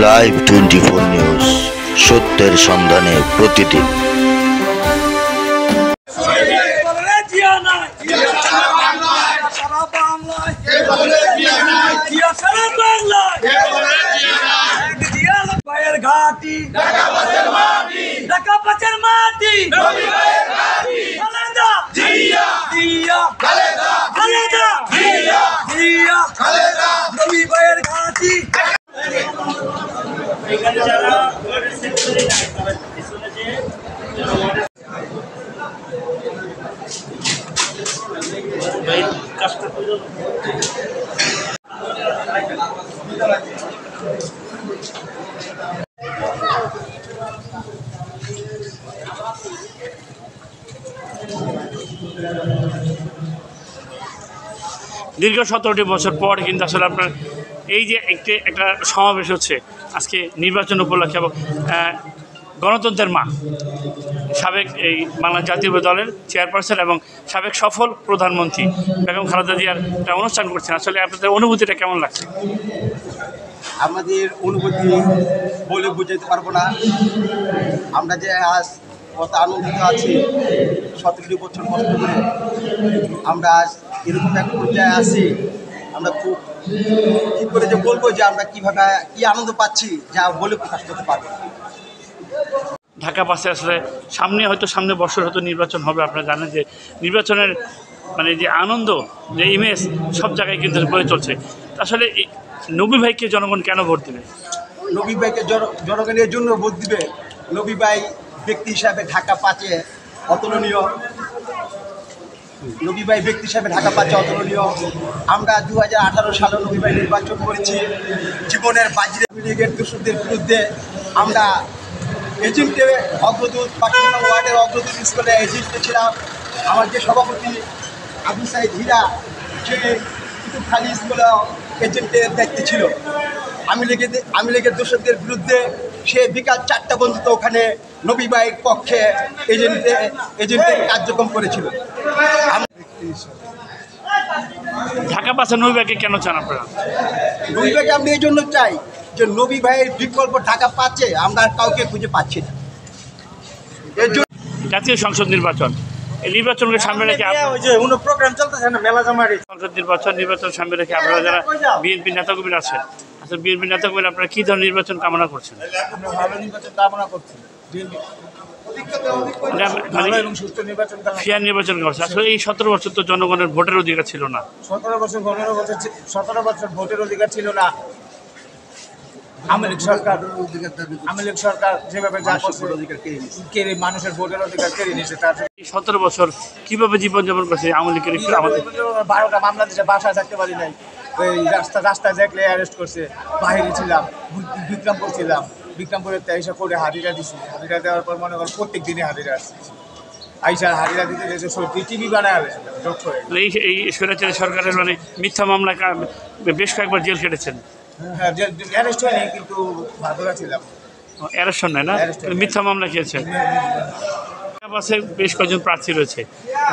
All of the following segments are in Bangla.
লাইভ 24 নিউজ, সত্যের সন্ধানে প্রতিদিন। দীর্ঘ 17টি বছর পর কিন্তু আসলে আপনার এই যে একটা সমাবেশ হচ্ছে আজকে নির্বাচন উপলক্ষে এবং গণতন্ত্রের মা সাবেক এই বাংলা জাতীয় দলের চেয়ারপারসন এবং সাবেক সফল প্রধানমন্ত্রী বেগম খালেদা জিয়ার একটা অনুষ্ঠান করছেন। আসলে আপনাদের অনুভূতিটা কেমন লাগছে? আমাদের অনুভূতি বলে বুঝাতে পারবো না। আমরা যে আজ কত আনন্দিত আছি, 17টি বছর কষ্ট করে আমরা আজ এরকম এক পর্যায়ে আছি। আমরা খুব কী করে যে বলবো যে আমরা কীভাবে কী আনন্দ পাচ্ছি যা বলে প্রকাশ করতে পারবো না। ঢাকা পাশে আসলে সামনে বছর হয়তো নির্বাচন হবে। আপনারা জানেন যে নির্বাচনের মানে যে আনন্দ, যে ইমেজ সব জায়গায় কিন্তু বয়ে চলছে। আসলে নবী ভাইকে জনগণ কেন ভোট দেবে? নবী ভাইকে জনগণের জন্য ভোট দিবে। নবী ভাই ব্যক্তি হিসাবে ঢাকা 5-এ অতুলনীয়। নবী ভাই ব্যক্তি হিসাবে ঢাকা 5-এ অতুলনীয়। আমরা 2018 সালে নবী ভাই নির্বাচন করেছি। জীবনের বাজিরে লীগের দোষীদের বিরুদ্ধে আমরা এজেন্টে অগ্রদূত, 5 নং ওয়ার্ডের অগ্রদূত স্কুলে এজেন্টে ছিলাম। আমার যে সভাপতি আবু সাইদ হীরা, সে কুতুবখালী স্কুলে এজেন্টের দায়িত্বে ছিল। আমি লীগের দোষীদের বিরুদ্ধে সে বিকাল 4টা পর্যন্ত ওখানে নবী ভাইয়ের পক্ষে এজেন্টের কার্যক্রম করেছিল। ঢাকা পাশে নবী ভাইকে কেন চান আপনারা? নবী ভাইকে আমি এই জন্য চাই যে নবী ভাইয়ের বিকল্প ঢাকা 5-এ আমরা কাউকে খুঁজে পাচ্ছি না। এর জন্য জাতীয় সংসদ নির্বাচন, এই নির্বাচনকে সামনে রেখে প্রোগ্রাম চলতেছে না, মেলা জামারি সংসদ নির্বাচন সামনে রেখে আপনারা যারা বিএনপি নেতাকর্মীরা আছেন, আচ্ছা বিএনপি নেতাকর্মীরা আপনারা কী ধরনের নির্বাচন কামনা করছেন? আমরা ভালো নির্বাচন কামনা করছি, ফেয়ার নির্বাচন করছে। আসলে এই 17 বছর তো জনগণের ভোটের অধিকার ছিল না। 17 বছর ভোটের অধিকার ছিল না। আওয়ামী লীগ সরকার যেভাবে যা করছে মানুষের ভোটের অধিকার কেড়ে নিয়েছে। তার 17 বছর কীভাবে জীবনযাপন করছে আওয়ামী লীগের? একটু আমাদের 12টা মামলা দিয়েছে, বাসায় থাকতে পারি নাই। ওই রাস্তায় দেখলে অ্যারেস্ট করছে। বাহিরে ছিলাম, বিক্রমপুর ছিলাম, বিক্রমপুরের এসে করে হাজিরা দিছি। হাজিরা দেওয়ার পর মনে করেন প্রত্যেক দিনে হাজিরা আসছে। আইসার হাজিরা দিতে দিয়েছে, টিভি বানায় এই স্বৈরাচারী সরকারের মানে মিথ্যা মামলা বেশ কয়েকবার জেল কেটেছেন। হ্যাঁ, অ্যারেস্ট হয়নি, কিন্তু ভাদরা ছিলাম। অ্যারেস্ট নয় না, মিথ্যা মামলা খেয়েছেন। পাশে বেশ কয়েকজন প্রার্থী রয়েছে,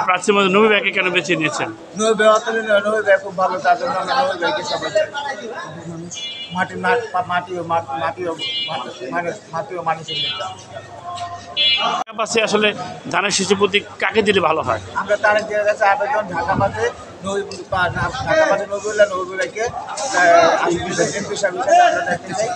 প্রার্থীর মধ্যে নবী ভাইকে কেন বেছে নিয়েছেন? নবী ভাই খুব ভালো, তার জন্য আমরা নবী ভাইকে সবাই চাই। মাটিও মানুষের নেতা। পাশে আসলে ধানের শীষের প্রতি কাকে দিলে ভালো হয়? আমরা তারেক জিয়ার কাছে আবেদন, ঢাকা পাশে নবীউল্লাহ নবী ভাইকে এমপি সাহেব হিসেবে আমরা দেখতে চাই।